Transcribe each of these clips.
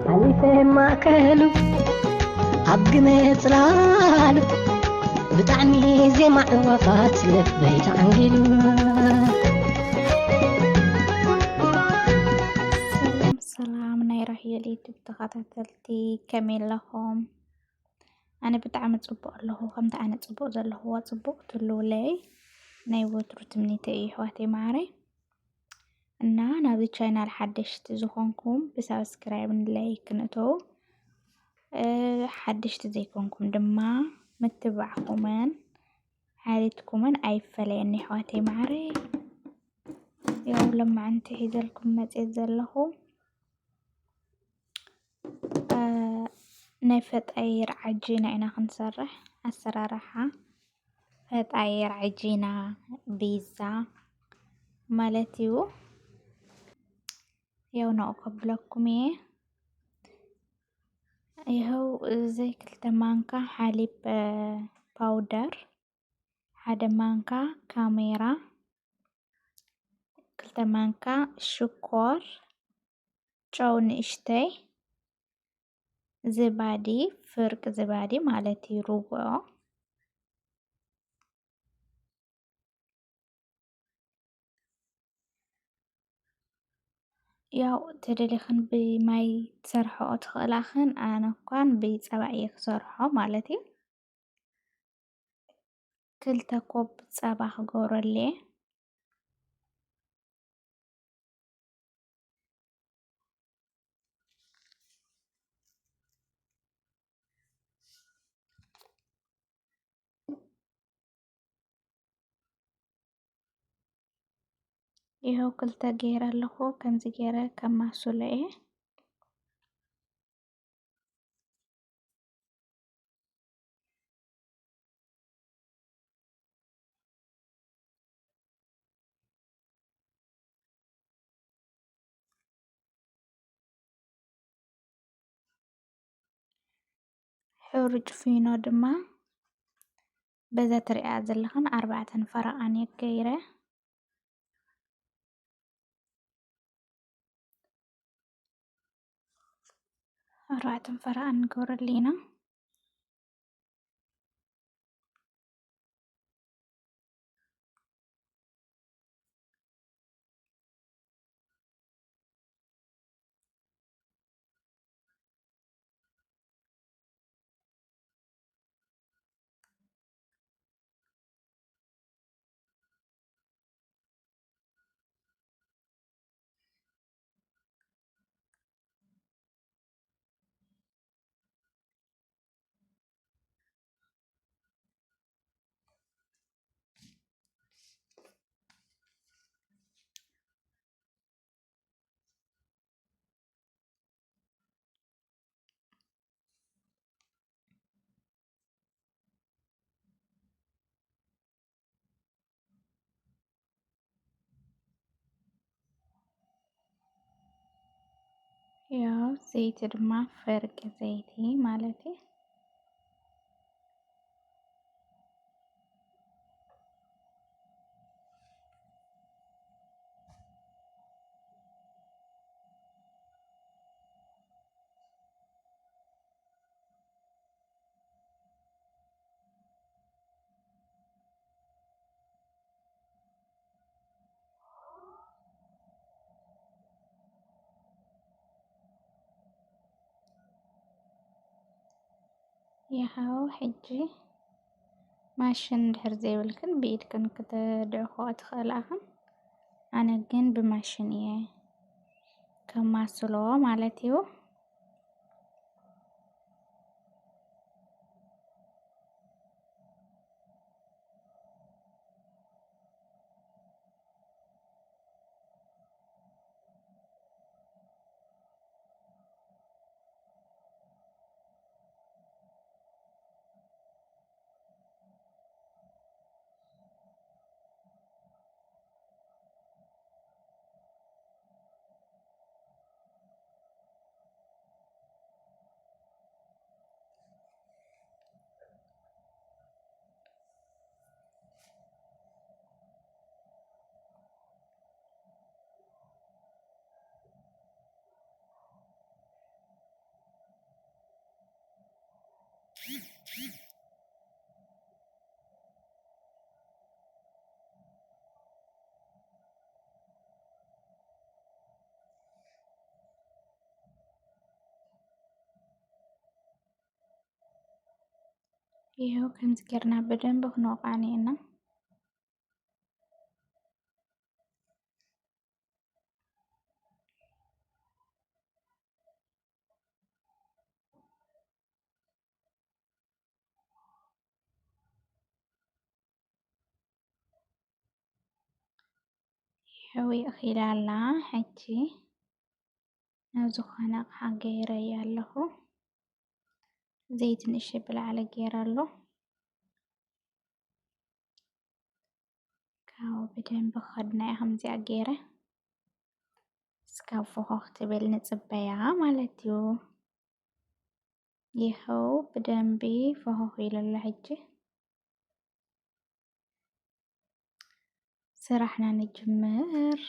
حليفة ما كهلو عبقنا تلالو بتعني زي ما وفات لك بيت عنجلو. سلام نايرحي اليوتيوب تخاتلتي كمل لهم أنا بتعمل صبق له خمت أنا صبق ذا اللي هو صبق تلو لي نايوت رتمنيتي حواتي معري إن أنا بتشانل حدشت زخونكم بسبسكرايب لايك نتو حدشت زيكونكم دما متبعكمان حالتكمان أي فلاني حواتي معري يوم لما انتهي ذلكم مزيد ذلهم نفت أير عجينة إنا خنصرح السرارحة فت أير عجينة بيتزا مالتيو يونا أقبلكم يهو زي كلتا مانكا حليب باودر حدا مانكا كاميرا كلتا مانكا شكر جون اشتي زبادي فرق زبادي مالتي ربع ያው ተደሊኽን ብማይ ትሰርሖ ትኽእላኽን ኣነ እኳን ብፀባ እየ ክሰርሖ ማለት እዩ ክልተ ኮብ ፀባ ክገብረሉ እየ ይኸው ክልተ ገይረ ኣለኹ ከምዚ ገይረ ከማስሎ እየ ሕሩጭ ፊኖ ድማ በዛ ትሪኣ ዘለኽን 4 ፈረቓን ገይረ أربعة فرقان نقول ያው ዘይት ድማ ፈርቅ ዘይቲ ማለት ያው ሕጂ ማሽን ድሕር ዘይብልክን ብኢድክን ክትድዕኮ ትኽእላኽን ኣነ ግን ብማሽን እየ ከማስሎ ማለት እዩ ይኸው ከምዚ ጌርና በደንብ ክንወቃኒ ኢና ይኸው የእኺላ ኣላ ሕጂ ናብ ዝኾነ ኣቕሓ ገይረያ ኣለኹ ዘይቲ ንእሽተይ ብላዕሊ ገይረ ኣሎ ካብኡ በደንብ ከድናያ ከምዚኣ ገይረ እስካብ ፎኽ ክትብል ንፅበያ ማለት እዩ ይኸው ብደንቢ ፎኽ ኢሉ ኣሎ ሕጂ ስራሕና ንጅምር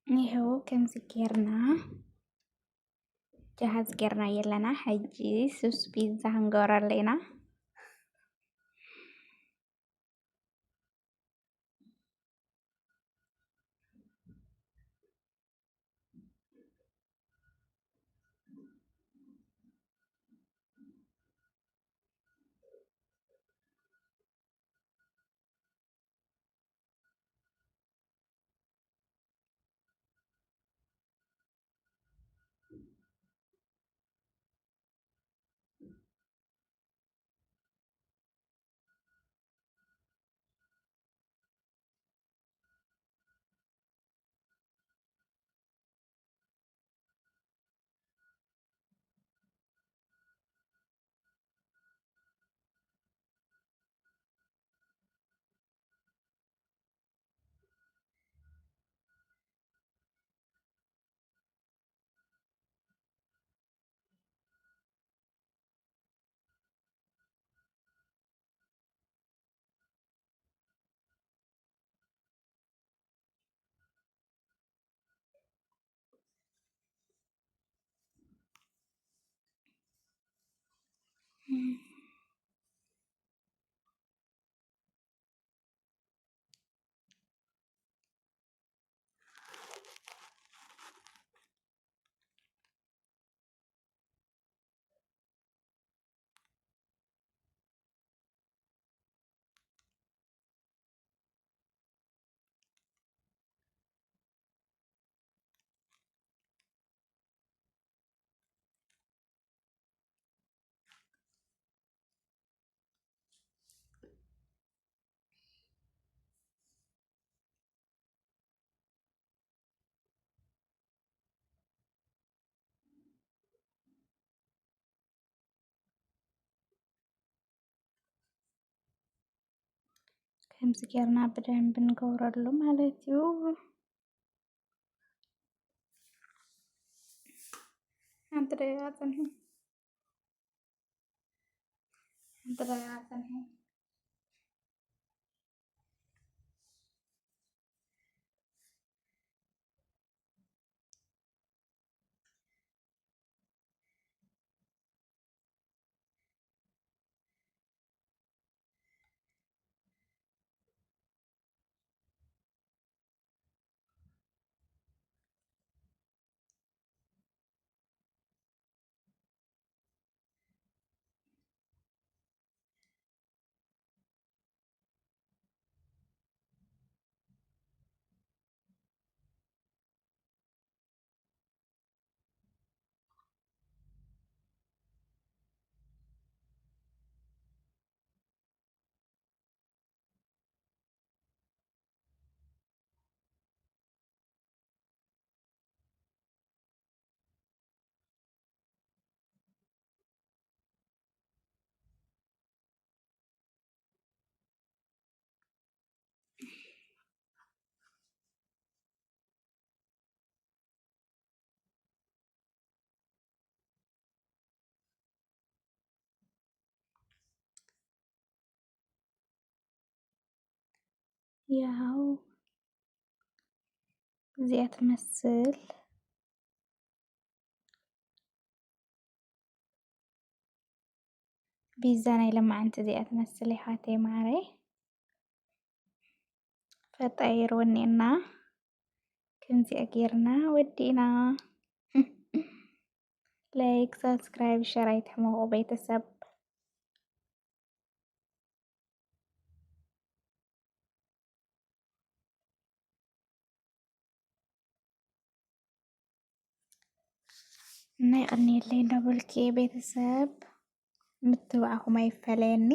ይኸው ከምዚ ጌርና ጀሃዝ ጌርና የለና ሕጂ ስብስ ፒዛ ክንገብረሉ ኢና ከምዚ ጌርና በደንብ እንገብረሉ ማለት እዩ። ሓንቲ ደቂቃ ፅንሒ ሓንቲ ደቂቃ ፅንሒ ያው እዚኣ ትመስል ቢዛ ናይ ለማዓንቲ እዚኣ ትመስል ኣሕዋተይ ማረይ ፈጣይር ወኒና ከምዚኣ ጌርና ወዲእና ላይክ ሰብስክራይብ ሸር ኣይትሕመቁ ቤተሰብ ናይ ቀኒየለይ እንዳበልኪ ቤተሰብ ምትባዕኩም ኣይፈለየኒ